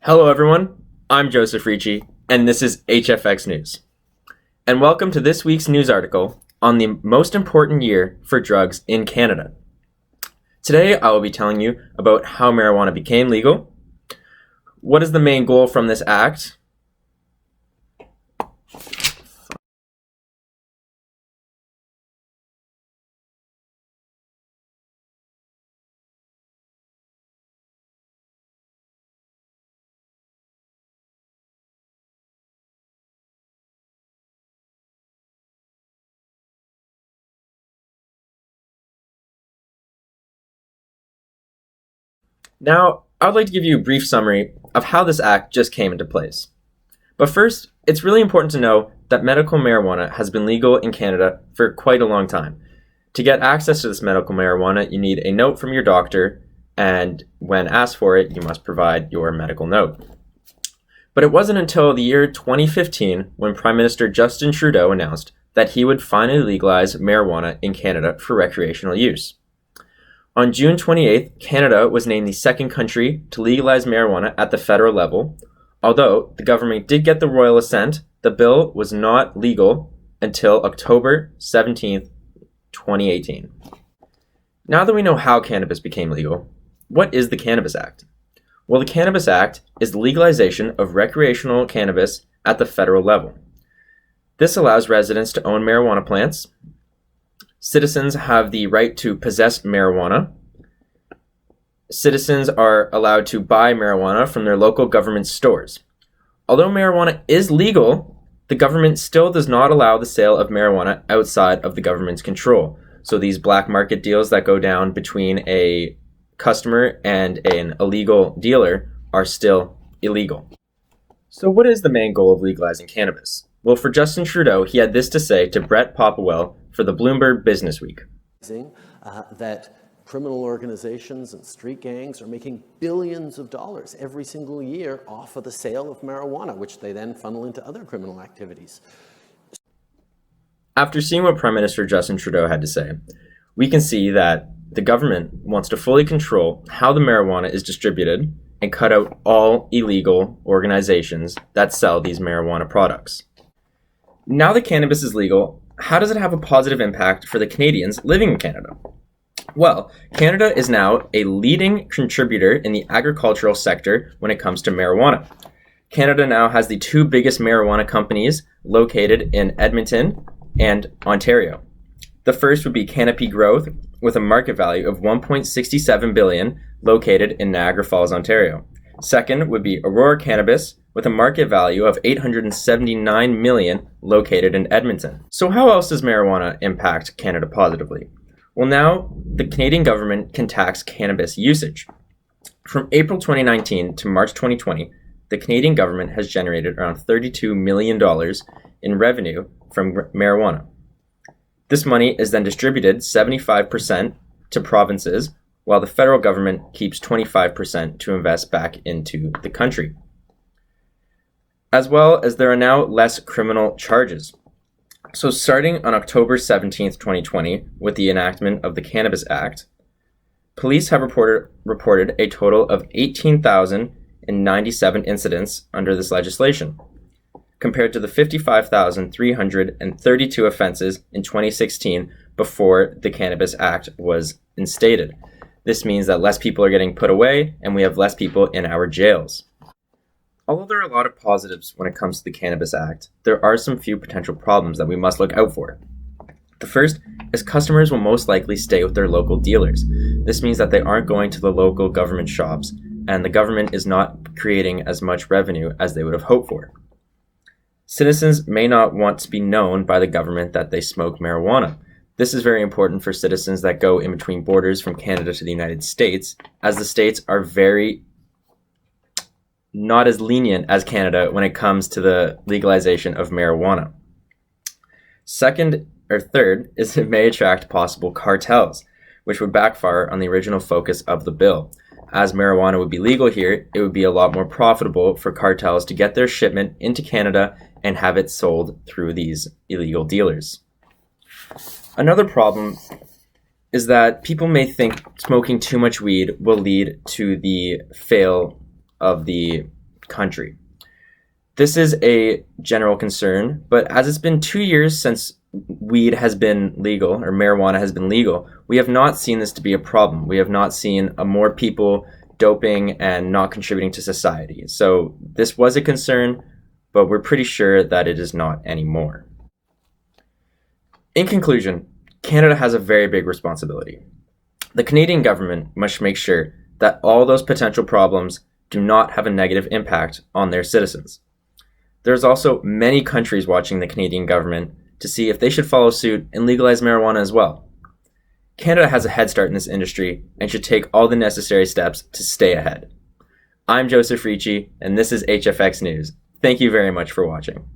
Hello everyone, I'm Joseph Ricci, and this is HFX News. And welcome to this week's news article on the most important year for drugs in Canada. Today I will be telling you about how marijuana became legal, what is the main goal from this act, Now, I would like to give you a brief summary of how this act just came into place. But first, it's really important to know that medical marijuana has been legal in Canada for quite a long time. To get access to this medical marijuana, you need a note from your doctor, and when asked for it, you must provide your medical note. But it wasn't until the year 2015 when Prime Minister Justin Trudeau announced that he would finally legalize marijuana in Canada for recreational use. On June 28th, Canada was named the second country to legalize marijuana at the federal level. Although the government did get the royal assent, the bill was not legal until October 17th, 2018. Now that we know how cannabis became legal, what is the Cannabis Act? Well, the Cannabis Act is the legalization of recreational cannabis at the federal level. This allows residents to own marijuana plants. Citizens have the right to possess marijuana. Citizens are allowed to buy marijuana from their local government stores. Although marijuana is legal, the government still does not allow the sale of marijuana outside of the government's control. So these black market deals that go down between a customer and an illegal dealer are still illegal. So what is the main goal of legalizing cannabis? Well, for Justin Trudeau, he had this to say to Brett Popplewell for the Bloomberg Business Week. That criminal organizations and street gangs are making billions of dollars every single year off of the sale of marijuana, which they then funnel into other criminal activities. After seeing what Prime Minister Justin Trudeau had to say, we can see that the government wants to fully control how the marijuana is distributed and cut out all illegal organizations that sell these marijuana products. Now that cannabis is legal, how does it have a positive impact for the Canadians living in Canada? Well, Canada is now a leading contributor in the agricultural sector when it comes to marijuana. Canada now has the two biggest marijuana companies located in Edmonton and Ontario. The first would be Canopy Growth, with a market value of $1.67 billion, located in Niagara Falls, Ontario. Second would be Aurora Cannabis, with a market value of $879 million, located in Edmonton. So how else does marijuana impact Canada positively? Well, now the Canadian government can tax cannabis usage. From April 2019 to March 2020, the Canadian government has generated around $32 million in revenue from marijuana. This money is then distributed 75% to provinces, while the federal government keeps 25% to invest back into the country. As well as there are now less criminal charges. So starting on October 17th, 2020, with the enactment of the Cannabis Act, police have reported a total of 18,097 incidents under this legislation, compared to the 55,332 offenses in 2016 before the Cannabis Act was instated. This means that less people are getting put away and we have less people in our jails. Although there are a lot of positives when it comes to the Cannabis Act, there are some few potential problems that we must look out for. The first is customers will most likely stay with their local dealers. This means that they aren't going to the local government shops, and the government is not creating as much revenue as they would have hoped for. Citizens may not want to be known by the government that they smoke marijuana. This is very important for citizens that go in between borders from Canada to the United States, as the states are very not as lenient as Canada when it comes to the legalization of marijuana. Third is it may attract possible cartels, which would backfire on the original focus of the bill. As marijuana would be legal here, it would be a lot more profitable for cartels to get their shipment into Canada and have it sold through these illegal dealers. Another problem is that people may think smoking too much weed will lead to the fail of the country. This is a general concern, but as it's been 2 years since weed has been legal, or marijuana has been legal, we have not seen this to be a problem. We have not seen more people doping and not contributing to society. So this was a concern, but we're pretty sure that it is not anymore. In conclusion, Canada has a very big responsibility. The Canadian government must make sure that all those potential problems do not have a negative impact on their citizens. There's also many countries watching the Canadian government to see if they should follow suit and legalize marijuana as well. Canada has a head start in this industry and should take all the necessary steps to stay ahead. I'm Joseph Ricci, and this is HFX News. Thank you very much for watching.